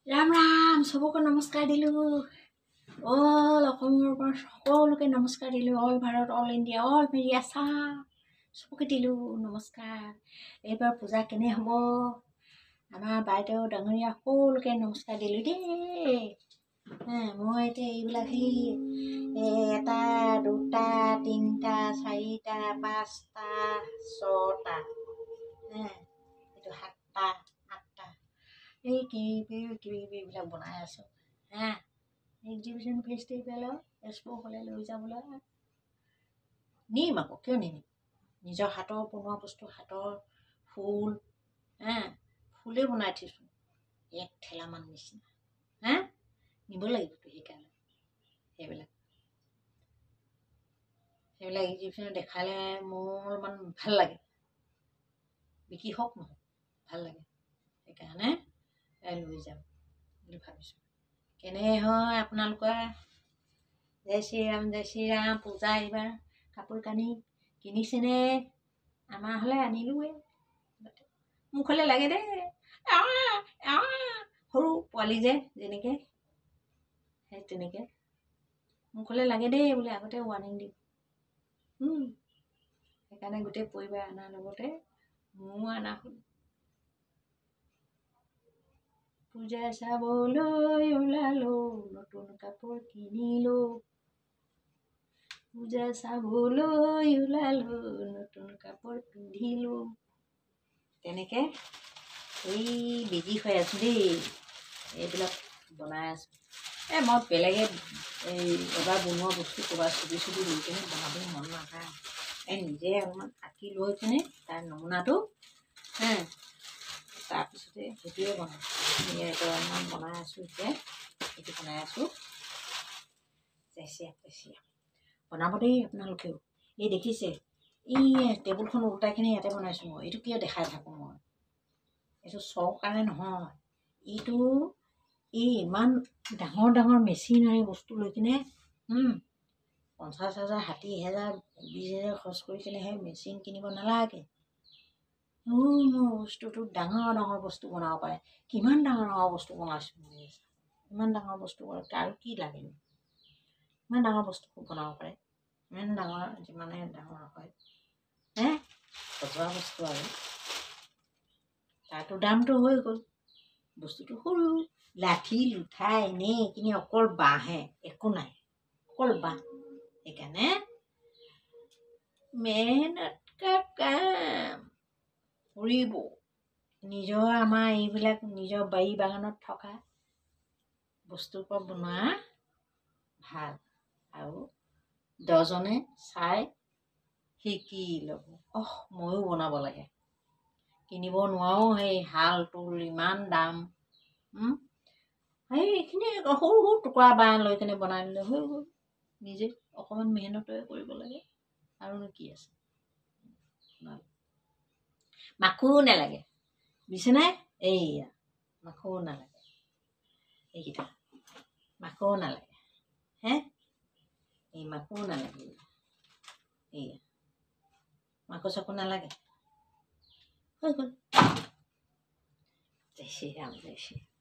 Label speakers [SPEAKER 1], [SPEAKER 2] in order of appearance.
[SPEAKER 1] ৰাম ৰাম সবকে নমস্কাৰ দিলোঁ। অল অসমৰ পৰা সকলোকে নমস্কাৰ দিলোঁ। All Bharat, all India, all media সবকে দিলোঁ নমস্কাৰ। এইবাৰ পূজা কেনে হ'ব? আমাৰ বাইদেউ ডাঙৰীয়া সকলোকে নমস্কাৰ দিলোঁ দেই। মই এতিয়া এইবিলাক এটা দুটা তিনিটা চাৰিটা পাঁচটা ছটা এইটো সাতটা আঠটা এই কিবিবিলাক বনাই আছোঁ। এক্সিবিশ্যন ফেষ্টিভেলৰ এক্সপ' হ'লে লৈ যাবলৈ নিম আকৌ, কিয় নিনিম? নিজৰ হাতৰ বনোৱা বস্তু, হাতৰ ফুল ফুলেই বনাই থৈছোঁ এক ঠেলামান নিচিনা নিব লাগিবতো। সেইকাৰণে সেইবিলাক এক্সিবিশ্যনত দেখালে মোৰ অলপমান ভাল লাগে, বিক্ৰী হওক নহওক ভাল লাগে। সেইকাৰণে লৈ যাম বুলি ভাবিছোঁ। কেনে হয় আপোনালোকৰ? জয় শ্ৰীৰাম, জয় শ্ৰীৰাম। পূজা এইবাৰ কাপোৰ কানি কিনিছেনে? আমাৰ হ'লে আনিলোৱে। মোক হ'লে লাগে দেই, সৰু পোৱালি যেনেকৈ সেই তেনেকৈ মোক হ'লে লাগে দেই বোলে, আগতে ৱাৰ্ণিং দিম। সেইকাৰণে গোটেই পৰিবাৰ অনাৰ লগতে মোৰো অনা হ'ল। পূজা চাবলৈ ওলালো, নতুন কাপোৰ কিনিলো। পূজা চাবলৈ ওলালো, নতুন কাপোৰ পিন্ধিলো। তেনেকৈ এই বিজি হৈ আছোঁ দেই, এইবিলাক বনাই আছোঁ। মই বেলেগে এবাৰ বনোৱা বস্তু ক'ৰবাত ছবি লৈ কিনে বনাবলৈ মন নাযায়। নিজে অলপমান আঁকি লৈ কিনে তাৰ নমুনাটো তাৰপিছতে সেইটোৱে বনাওঁ। অলপমান বনাই আছোঁ এতিয়া, এইটো বনাই আছোঁ। বনাব দেই আপোনালোকেও। এই দেখিছে এই টেবুলখন ওলটাইখিনি ইয়াতে বনাইছোঁ মই। এইটো কিয় দেখাই থাকোঁ মই? এইটো চখ কাৰণে নহয়, এইটো ইমান ডাঙৰ ডাঙৰ মেচিনাৰী বস্তু লৈ কিনে 50,000 60,000 20,000 খৰচ কৰি কিনে সেই মেচিন কিনিব নালাগে। মোৰ বস্তুটো ডাঙৰ ডাঙৰ বস্তু বনাব পাৰে। কিমান ডাঙৰ ডাঙৰ বস্তু বনাইছোঁ মই। ইমান ডাঙৰ বস্তু আৰু কি লাগে? ইমান ডাঙৰ বস্তু বনাব পাৰে। ইমান ডাঙৰ, যিমানে ডাঙৰ হয় সজোৱা বস্তু আৰু তাৰতো দামটো হৈ গ'ল। বস্তুটো সৰু লাঠি লুঠা এনেই এইখিনি অকল বাঁহহে, একো নাই, অকল বাঁহ। সেইকাৰণে মেহনত কা কাম কৰিব। আমাৰ এইবিলাক নিজৰ বাৰী বাগানত থকা বস্তুৰ পৰা বনোৱা ভাল, আৰু 10জনে চাই শিকি ল'ব। ময়ো বনাব লাগে। কিনিব নোৱাৰো, সেই শাল টোল ইমান দাম। এইখিনি সৰু সৰু টুকুৰা বাঁহ লৈ কিনে বনাই দিলে হৈ গ'ল। নিজে অকণমান মেহনতৰে কৰিব লাগে, আৰুনো কি আছে। মাখো নালাগে বুজিছেনে? এইয়া মাখো নালাগে, এইকেইটা মাখো নালাগে। এই মাখো নালাগে, এইয়া মাখো চাকো নালাগে, হৈ গ'ল। জয় শ্ৰীৰাম, জয় শ্ৰীৰাম।